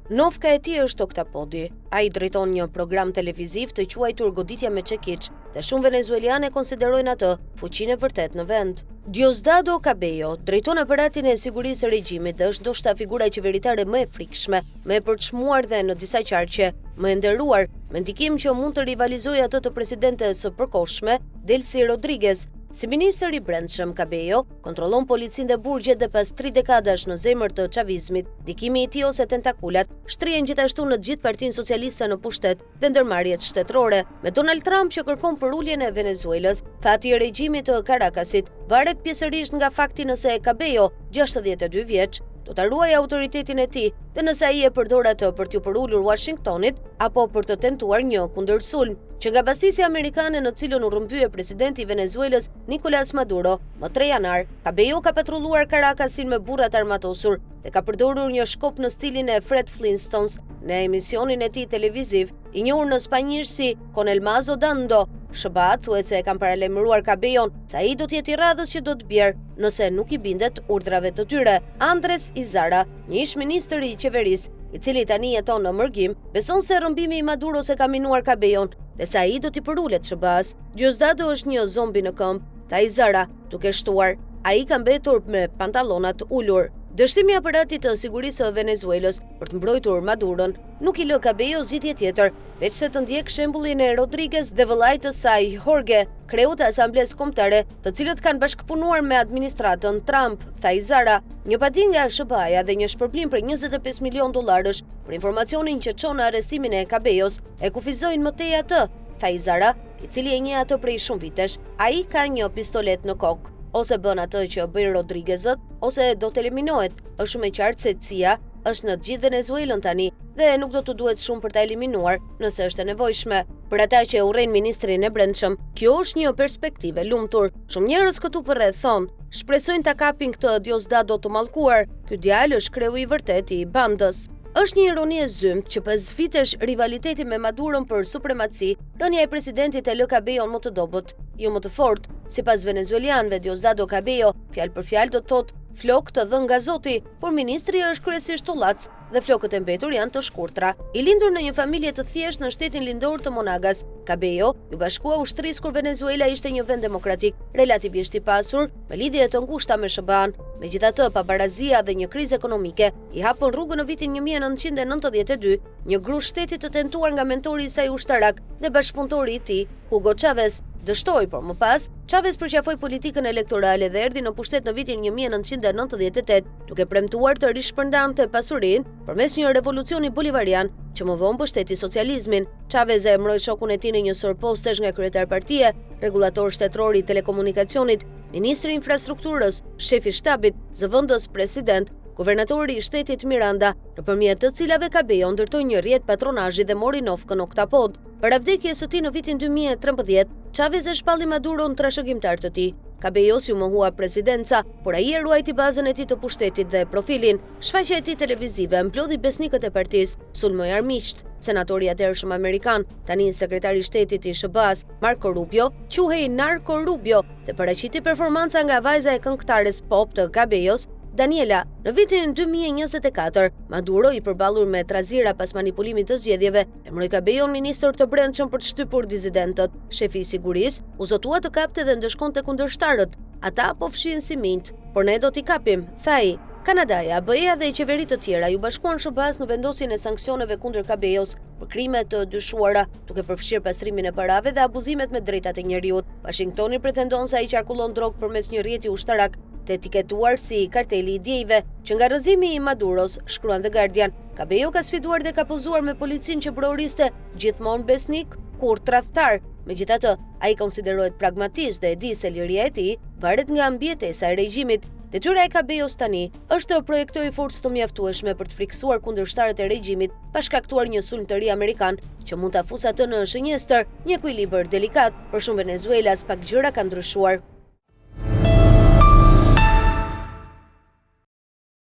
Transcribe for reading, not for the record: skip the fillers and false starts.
Novka e tij është Oktapodi. Ai drejton një program televiziv të quajtur Goditja me Çekiç dhe shumë venezuelianë konsiderojnë atë fuqinë e vërtet në vend. Diosdado Cabello drejton aparatin e sigurisë së regjimit dhe është ndoshta figura qeveritare më e frikshme, më e përçmuar dhe në disa qarqe më e nderuar, me ndikim që mund të rivalizojë atë të presidentes së përkohshme, Delcy Rodriguez. Si ministër i brendshëm, Cabello kontrollon policinë dhe burgjet dhe pas 3 dekadash në zemër të çavizmit, ndikimi i tij ose tentakulat shtrihen gjithashtu në gjithë Partinë Socialiste në pushtet dhe ndërmarrjet shtetërore. Me Donald Trump që kërkon për uljen e Venezuelës, fati i regjimit të Caracasit varet pjesërisht nga fakti nëse Cabello, 62 vjeç, do ta ruajë autoritetin e tij dhe nëse ai e përdor atë për t'u përulur Washingtonit apo për të tentuar një kundërsulm, që nga bastisja amerikane në cilën u rrëmbye presidenti i Venezuelës Nicolas Maduro më 3 janar, Cabello ka patrulluar Caracasin me burrat armatosur dhe ka përdorur një shkop në stilin e Fred Flintstones në emisionin e tij televiziv, i njohur në spanjisht si Con el mazo dando. SBA thuhet se e kanë paralajmëruar Cabellon se ai do të jetë i radhës që do të bjerë nëse nuk i bindet urdhrave të tyre. Andrés Izara, një ish ministër i qeverisë, i cili tani jeton në Mërgim, beson se rrëmbimi i Maduros e ka minuar Cabellon dhe se ai do t'i përulet SBA-s. Diosdado është një zombi në këmbë, tha Izara, duke shtuar. Ai ka mbetur me pantallonat ulur. Dështimi i aparatit të sigurisë së Venezuelës për të mbrojtur Maduron nuk i lë Cabello zgjidhje tjetër, veç se të ndjek shembullin e Rodriguez dhe vëllait të saj Jorge, kreu të Asamblesë Kombëtare, të cilët kanë bashkëpunuar me administratën Trump, tha Izara. Një padi nga SBA-ja dhe një shpërblim për $25 milion për informacionin që çon në arrestimin e Cabellos e kufizojnë më tej atë, tha Izara, i cili e njeh atë prej shumë vitesh. Ai ka një pistolet në kokë. Ose bën atë që bëjnë Rodriguezët, ose do të eliminohet. Është shumë e qartë se CIA është në gjithë Venezuelën tani dhe nuk do të duhet shumë për ta eliminuar nëse është e nevojshme. Për ata që urrejnë ministrin e brendshëm, kjo është një perspektivë e lumtur. Shumë njerëz këtu përreth thonë, shpresojnë ta kapin këtë Diosdado të mallkuar. Ky djalë është kreu i vërtet i bandës. Është një ironi e zymt që pas vitesh rivaliteti me Maduron për supremaci, rënia e presidentit e lë Cabellon më të dobët, jo më të fortë. Sipas venezuelianëve, Diosdado Cabello fjalë për fjalë do të thotë flok të dhënë nga Zoti, por ministri është kryesisht ullac dhe flokët e mbetur janë të shkurtra. I lindur në një familje të thjeshtë në shtetin lindor të Monagas, Cabello ju bashkua ushtrisë kur Venezuela ishte një vend demokratik, relativisht i pasur, me lidhje të ngushta me SBA-n. Megjithatë, pabarazia dhe një krizë ekonomike i hapën rrugën në vitin 1992, një gru shteti të tentuar nga mentori i saj ushtarak dhe bashkëpunëtori i tij, Hugo Chávez, dështoi, por më pas, Chávez përqafoi politikën elektorale dhe erdhi në pushtet në vitin 1998, duke premtuar të rishpërndante pasurinë përmes një revolucioni bolivarian që më vonë mbështeti socializmin. Chávez e emëroi shokun e tij në një sorpostesh nga kryetar partie, rregullator shtetëror i telekomunikacionit, ministri i infrastrukturës, shefi i shtabit, zëvendës president, guvernatori i shtetit Miranda, nëpërmjet të cilave Cabello ndërtoi një rrjet patronazhi dhe mori Novkën Oktapod. Para vdekjes së tij në vitin 2013, Chávez e shpalli Maduron trashëgimtar të tij. Cabello si u mohua presidenca, por ai e ruajti bazën e tij të pushtetit dhe profilin. Shfaqja e tij televizive mplodhi besnikët e partisë, sulmoi armiqt. Senatori i atëhershëm amerikan, tani sekretari i shtetit i SBA-s, Marco Rubio, quhej Narco Rubio dhe paraqiti performanca nga vajza e këngëtares pop të Cabellos, Daniela. Në vitin 2024, Maduro, i përballur me trazira pas manipulimit të zgjedhjeve, emëroi Cabellon ministër të brendshëm për të shtypur disidentët. Shefi i sigurisë u zotua të kapte dhe ndëshkonte kundërshtarët. Ata po fshin si mint, por ne do t'i kapim, tha ai. Kanadaja, BE-ja dhe qeveritë të tjera ju bashkuan SBA-s në vendosjen e sanksioneve kundër Cabellos për krime të dyshuara, duke përfshirë pastrimin e parave dhe abuzimet me drejtat e njerëzit. Washingtoni pretendon se ai qarkullon drogë përmes një rrjeti ushtarak të etiketuar si karteli i diejve, që nga rrëzimi i Maduros, shkruan The Guardian, Cabello ka sfiduar dhe ka pozuar me policinë që buroriste gjithmonë besnik, kur tradhtar. Megjithatë, ai konsiderohet pragmatist dhe e di se liria e tij varet nga mbijetesa e regjimit. Detyra e Cabellos tani është të projektojë forcë të mjaftueshme për të friksuar kundërshtarët e regjimit, pa shkaktuar një sulm të ri amerikan që mund ta fusë atë në shënjestër, një ekuilibër delikat. Për shumë Venezuelas, pak gjëra kanë ndryshuar.